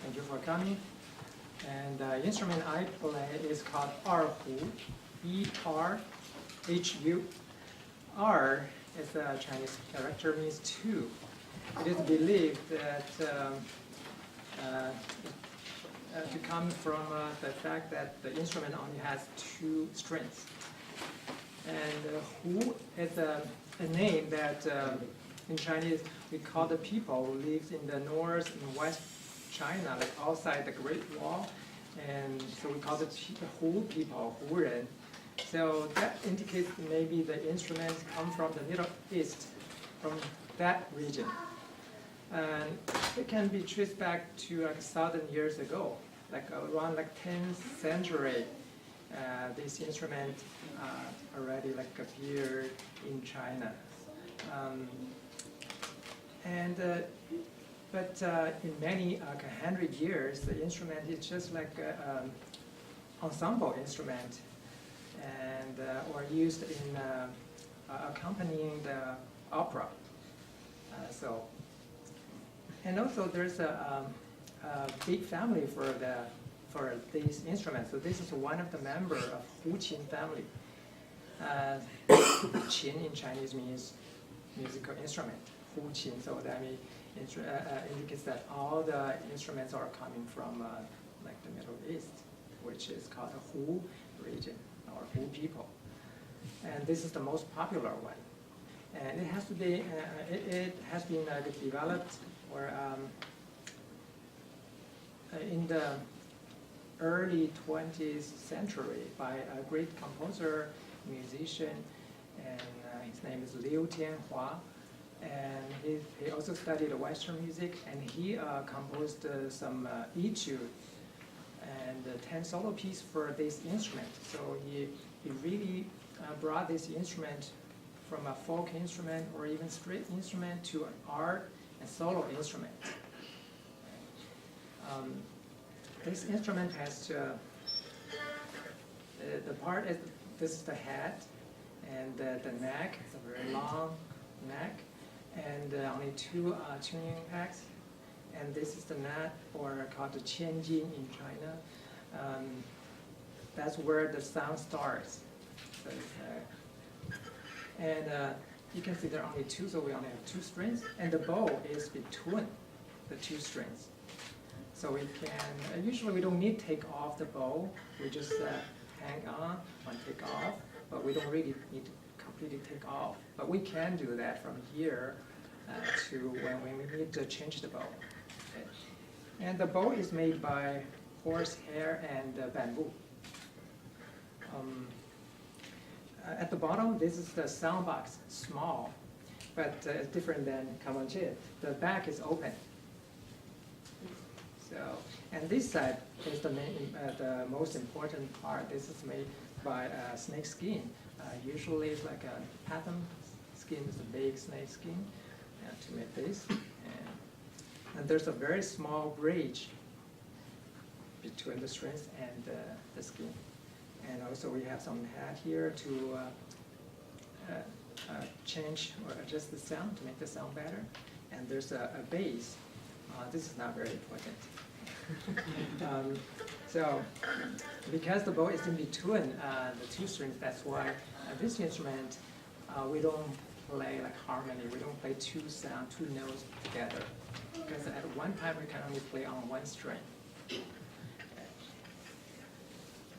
Thank you for coming. And the instrument I play is called erhu, E-R-H-U. Er is a Chinese character, means two. It is believed that to come from the fact that the instrument only has two strings. And hu is a name that in Chinese we call the people who live in the north and west China, like outside the Great Wall. And so we call it the Hu people, Hu Ren. So that indicates maybe the instruments come from the Middle East, from that region. And it can be traced back to like 1,000 years ago, like around like 10th century. This instrument already like appeared in China. But in many 100 years, the instrument is just like an ensemble instrument, and or used in accompanying the opera. And also there's a big family for these instruments. So this is one of the members of Hu Qin family. Qin in Chinese means musical instrument. Hu Qin, so that means indicates that all the instruments are coming from like the Middle East, which is called the Hu region or Hu people. And this is the most popular one. And it has to be, it has been developed or in the early 20th century by a great composer, musician, and his name is Liu Tianhua. And he also studied Western music, and he composed some etude and 10 solo pieces for this instrument. So he really brought this instrument from a folk instrument or even string instrument to an art and solo instrument. This instrument has the part is, this is the head, and the neck is a very long neck, and only two tuning pegs. And this is the net, or called the qianjin in China. That's where the sound starts. So you can see there are only two, so we only have two strings, and the bow is between the two strings. So we can, usually we don't need to take off the bow, we just hang on and take off, but we don't really need to completely take off. But we can do that from here to when we need to change the bow. Okay. And the bow is made by horsehair and bamboo. At the bottom, this is the sound box, small, but different than kamancheh. The back is open. So, and this side is the most important part. This is made by snake skin. Usually it's like a pattern skin, is a big snake skin to make this. And there's a very small bridge between the strings and the skin. And also we have some head here to change or adjust the sound to make the sound better. And there's a bass. This is not very important. So because the bow is in between the two strings, that's why this instrument, we don't play like harmony. We don't play two notes together. Because at one time we can only play on one string.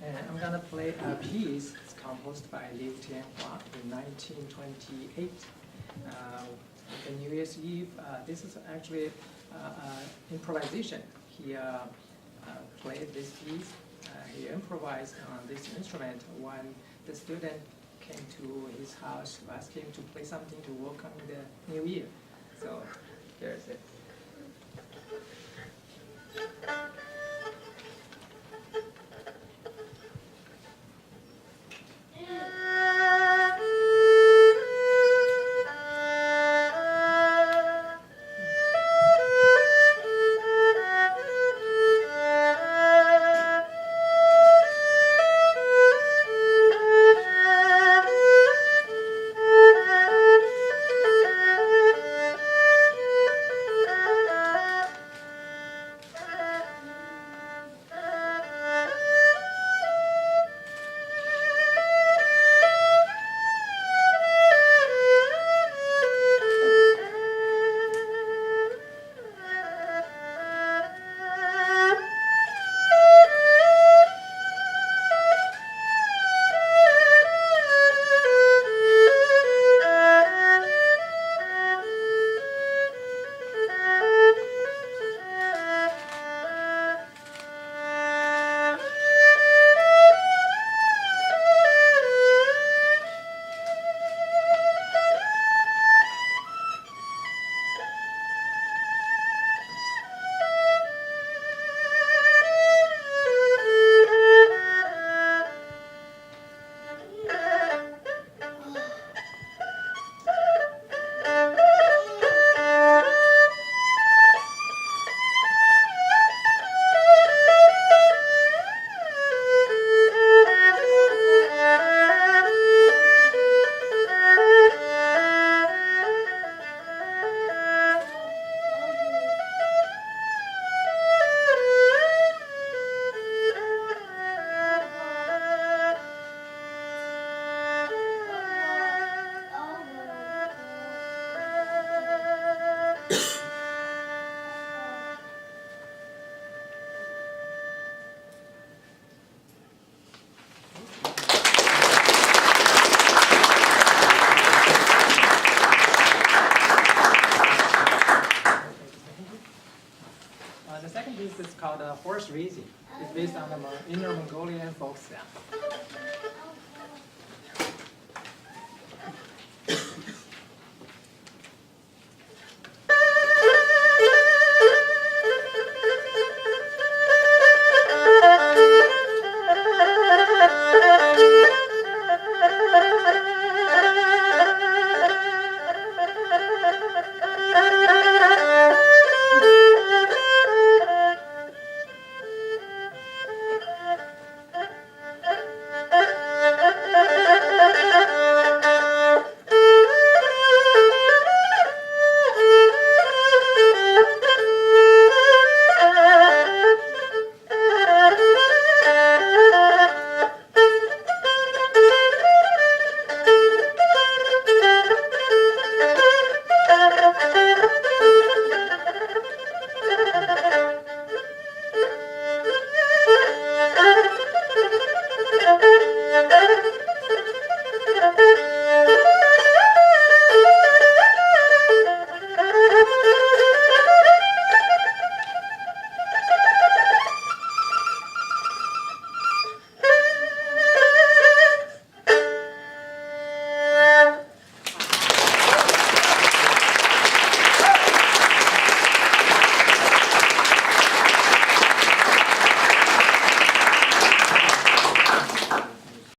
And I'm going to play a piece. It's composed by Liu Tianhua in 1928. The New Year's Eve. This is actually improvisation. He played this piece. He improvised on this instrument when the student came to his house to ask him to play something to welcome the new year. So there's it. The second piece is called horse raising. It's based on the Inner Mongolian folk sound.